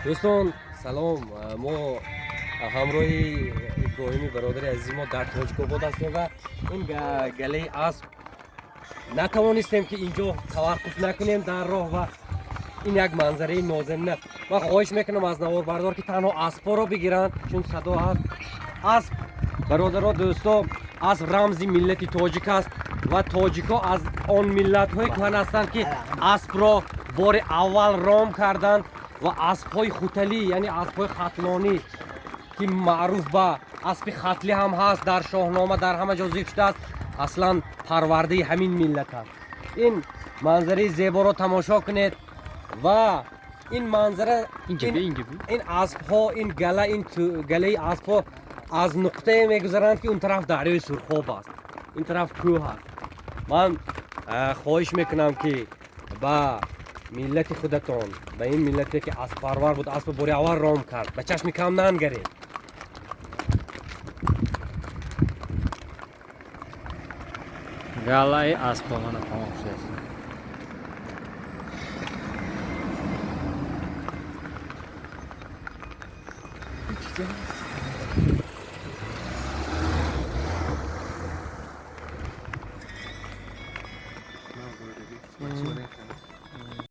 دوستان سلام. ما همراهی ابراهیمی برادر عزیز ما در تاجیک‌آباد هستیم و این گله اسب نتوانستیم که اینجا توقف نکنیم در راه و این یک منظره نازنین. من خواهش میکنم از نوار بردار که تنها اسبا رو بگیرن چون صدا هست. اسب برادرها دوستا اسب رمزی ملت تاجیک است و تاجیکا از آن ملت های کهن هستند که اسب را بار اول رام کردند و اسب های خوتلی یعنی اسب های ختلانی که معروف به اسب ختلی هم هست در شاهنامه در همه جا ذکر شده است اصلا پرورده همین ملت است. این منظره زیبا را تماشا کنید و این منظره این اسب ها این گله اسب ها از نقطه میگذرند که اون طرف دریای سرخاب است، این طرف کوه است. من خواهش میکنم که با ملت خودتان به این ملتی که اسب پرور بود اسب باری اول رام کرد به چشم کم ننگرید. Galay asbamana tamaşlayasın. İçeceğim.